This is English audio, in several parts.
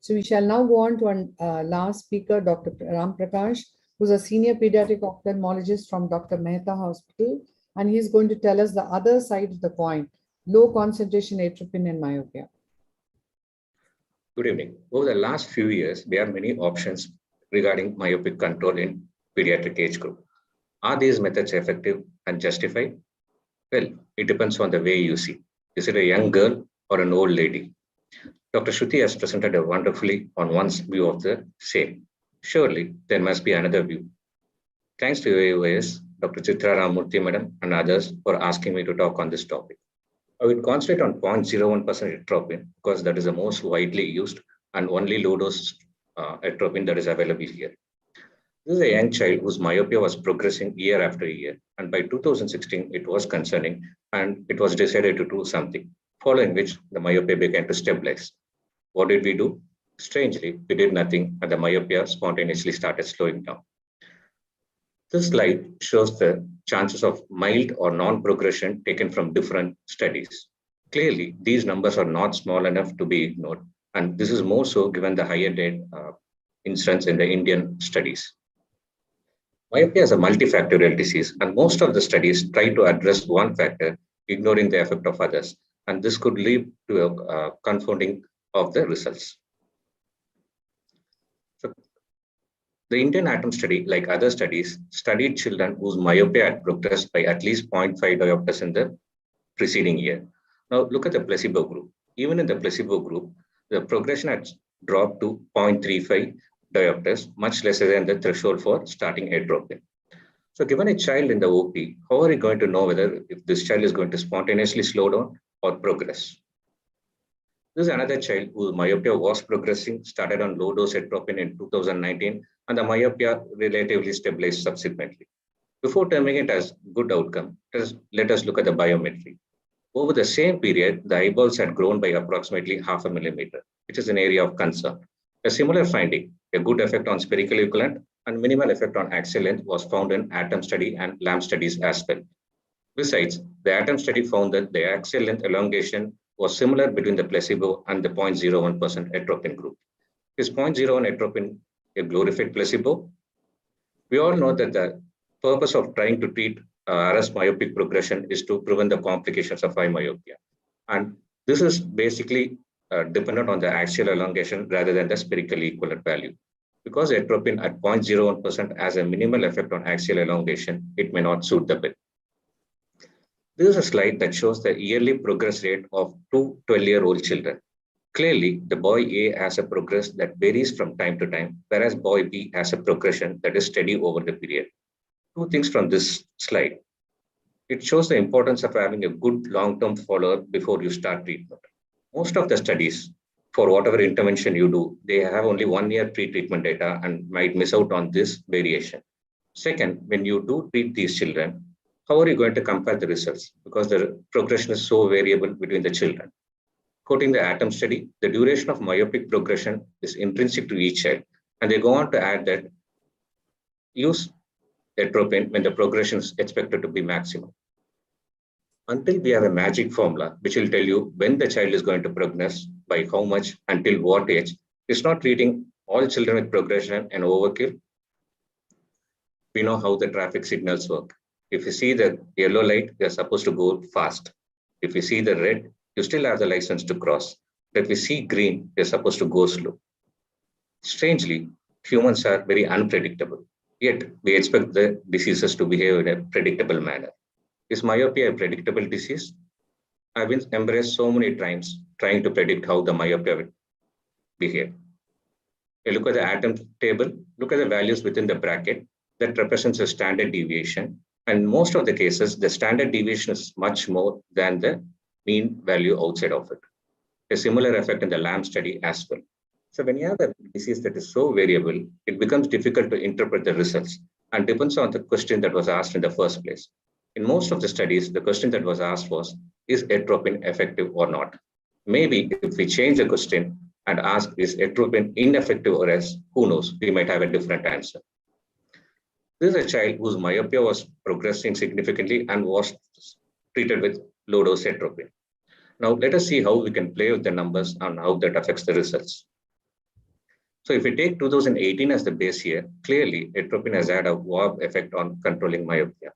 So we shall now go on to our last speaker, Dr. Prakash, who's a senior pediatric ophthalmologist from Dr. Mehta Hospital, and he's going to tell us the other side of the coin, low concentration atropine and myopia. Good evening. Over the last few years, there are many options regarding myopic control in pediatric age group. Are these methods effective and justified? Well, it depends on the way you see. Is it a young girl or an old lady? Dr. Shruti has presented wonderfully on one view of the same. Surely, there must be another view. Thanks to AOS, Dr. Chitra Ramurthy Madam and others for asking me to talk on this topic. I will concentrate on 0.01% atropine because that is the most widely used and only low-dose atropine that is available here. This is a young child whose myopia was progressing year after year, and by 2016, it was concerning, and it was decided to do something, following which the myopia began to stabilize. What did we do? Strangely, we did nothing, and the myopia spontaneously started slowing down. This slide shows the chances of mild or non-progression taken from different studies. Clearly, these numbers are not small enough to be ignored, and this is more so given the higher incidence in the Indian studies. Myopia is a multifactorial disease, and most of the studies try to address one factor, ignoring the effect of others, and this could lead to a confounding of the results. So, the Indian ATOM study, like other studies, studied children whose myopia had progressed by at least 0.5 diopters in the preceding year. Now, look at the placebo group. Even in the placebo group, the progression had dropped to 0.35 diopters, much lesser than the threshold for starting atropine. So given a child in the OP, how are you going to know whether if this child is going to spontaneously slow down or progress? This is another child whose myopia was progressing, started on low-dose atropine in 2019, and the myopia relatively stabilized subsequently. Before terming it as good outcome, let us look at the biometry. Over the same period, the eyeballs had grown by approximately 0.5 millimeter, which is an area of concern. A similar finding, a good effect on spherical equivalent and minimal effect on axial length, was found in ATOM study and LAMP studies as well. Besides, the ATOM study found that the axial length elongation was similar between the placebo and the 0.01% atropine group. Is 0.01 atropine a glorified placebo? We all know that the purpose of trying to treat arrest myopic progression is to prevent the complications of eye myopia. And this is basically dependent on the axial elongation rather than the spherical equivalent value. Because atropine at 0.01% has a minimal effect on axial elongation, it may not suit the bill. This is a slide that shows the yearly progress rate of two 12-year-old children. Clearly, the boy A has a progress that varies from time to time, whereas boy B has a progression that is steady over the period. Two things from this slide. It shows the importance of having a good long-term follow-up before you start treatment. Most of the studies, for whatever intervention you do, they have only 1 year pre-treatment data and might miss out on this variation. Second, when you do treat these children, how are you going to compare the results? Because the progression is so variable between the children. Quoting the ATOM study, the duration of myopic progression is intrinsic to each child. And they go on to add that use atropine when the progression is expected to be maximum. Until we have a magic formula, which will tell you when the child is going to progress, by how much, until what age, it's not treating all children with progression and overkill. We know how the traffic signals work. If you see the yellow light, you're supposed to go fast. If you see the red, you still have the license to cross. But if you see green, you're supposed to go slow. Strangely, humans are very unpredictable. Yet, we expect the diseases to behave in a predictable manner. Is myopia a predictable disease? I've been embraced so many times trying to predict how the myopia will behave. You look at the ATOM table, look at the values within the bracket that represents a standard deviation. And most of the cases, the standard deviation is much more than the mean value outside of it. A similar effect in the LAMP study as well. So when you have a disease that is so variable, it becomes difficult to interpret the results and depends on the question that was asked in the first place. In most of the studies, the question that was asked was, is atropine effective or not? Maybe if we change the question and ask, is atropine ineffective or else, who knows, we might have a different answer. This is a child whose myopia was progressing significantly and was treated with low-dose atropine. Now, let us see how we can play with the numbers and how that affects the results. So if we take 2018 as the base year, clearly atropine has had a wow effect on controlling myopia.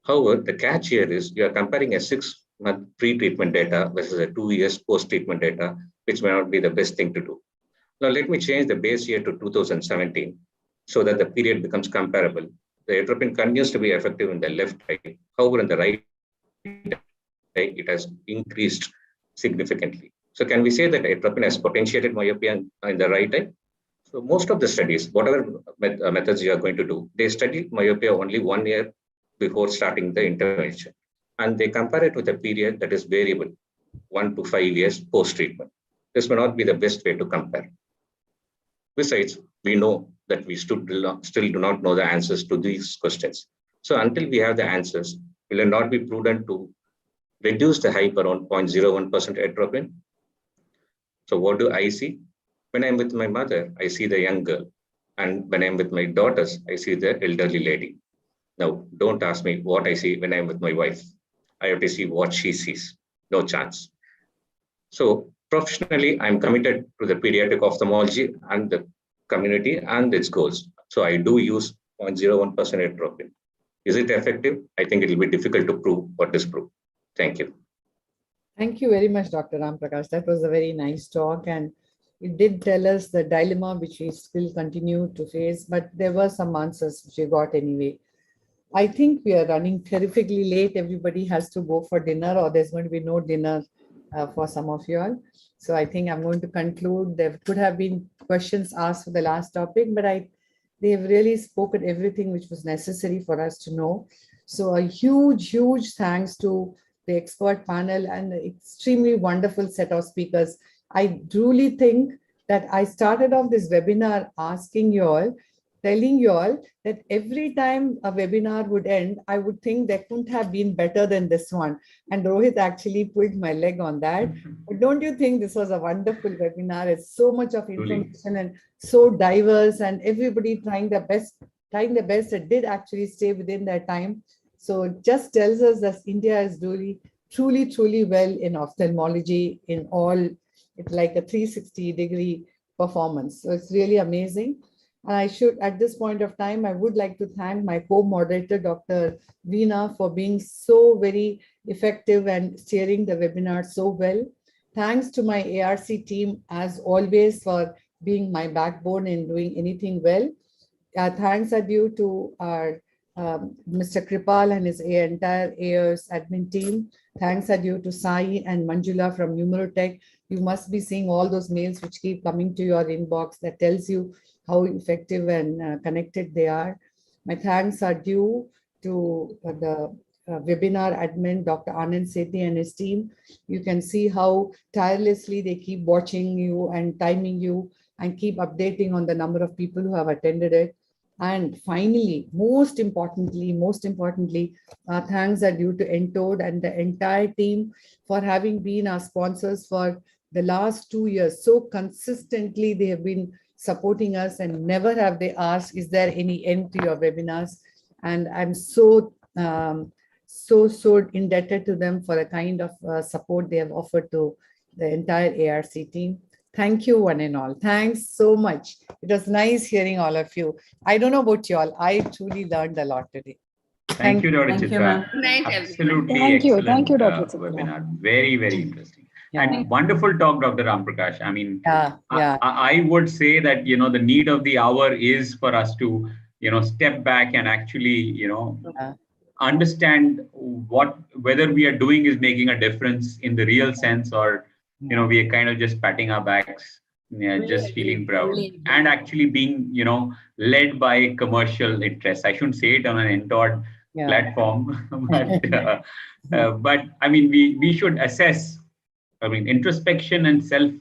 However, the catch here is you are comparing a 6-month pre-treatment data versus a 2 years post-treatment data, which may not be the best thing to do. Now, let me change the base year to 2017 so that the period becomes comparable. The atropine continues to be effective in the left eye. However, in the right eye, it has increased significantly. So can we say that atropine has potentiated myopia in the right eye? So most of the studies, whatever methods you are going to do, they study myopia only 1 year before starting the intervention. And they compare it with a period that is variable, 1 to 5 years post-treatment. This may not be the best way to compare. Besides, we know that we still do not know the answers to these questions. So until we have the answers, will it not be prudent to reduce the hype around 0.01% atropine? So what do I see? When I'm with my mother, I see the young girl. And when I'm with my daughters, I see the elderly lady. Now, don't ask me what I see when I'm with my wife. I have to see what she sees. No chance. So professionally, I'm committed to the pediatric ophthalmology and the community and its goals. So I do use 0.01% atropine. Is it effective? I think it will be difficult to prove or disprove. Thank you. Thank you very much, Dr. Ram Prakash. That was a very nice talk, and it did tell us the dilemma which we still continue to face, but there were some answers which we got anyway. I think we are running terrifically late. Everybody has to go for dinner, or there's going to be no dinner for some of you all. So I think I'm going to conclude. There could have been questions asked for the last topic, but they have really spoken everything which was necessary for us to know. So a huge, huge thanks to the expert panel and the extremely wonderful set of speakers. I truly think that I started off this webinar asking you all, telling you all that every time a webinar would end, I would think there couldn't have been better than this one. And Rohit actually pulled my leg on that. But don't you think this was a wonderful webinar? It's so much of information and so diverse, and everybody trying their best. It did actually stay within their time. So it just tells us that India is doing truly, truly well in ophthalmology in all. It's like a 360-degree performance. So it's really amazing. And I should, at this point of time, I would like to thank my co-moderator, Dr. Veena, for being so very effective and steering the webinar so well. Thanks to my ARC team, as always, for being my backbone in doing anything well. Thanks are due to our Mr. Kripal and his entire Aios admin team. Thanks are due to Sai and Manjula from Numerotech. You must be seeing all those mails which keep coming to your inbox that tells you how effective and connected they are. My thanks are due to the webinar admin, Dr. Anand Sethi and his team. You can see how tirelessly they keep watching you and timing you and keep updating on the number of people who have attended it. And finally, most importantly, thanks are due to Entode and the entire team for having been our sponsors for the last 2 years. So consistently, they have been supporting us, and never have they asked, is there any end to your webinars? And I'm so indebted to them for the kind of support they have offered to the entire ARC team. Thank you, one and all. Thanks so much. It was nice hearing all of you. I don't know about you all. I truly learned a lot today. Thank you, Dr. Chitra. Absolutely excellent. Thank you, Dr. Chitra. Webinar. Very, very interesting. Yeah. And wonderful talk, Dr. Ram Prakash. I mean, Yeah. I would say that, the need of the hour is for us to, step back and actually, understand whether we are doing is making a difference in the real sense, or, we are kind of just patting our backs, just feeling proud and actually being, led by commercial interests. I shouldn't say it on an Entode platform, but I mean, we should assess. I mean, introspection and self,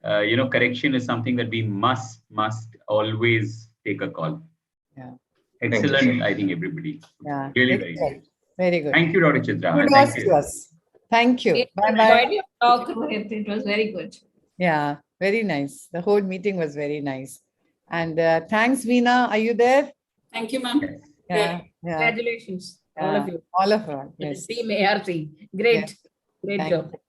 correction is something that we must always take a call. Yeah. Excellent, I think, everybody. Yeah. Really very good. Very good. Thank you, Dr. Chitra. Kudos to us. Thank you. Bye-bye. It was very good. Yeah, very nice. The whole meeting was very nice. And thanks, Veena. Are you there? Thank you, ma'am. Yeah. Congratulations, all of you. All of us. Yes. Team ARC. Great. Yes. Great Thank job. you.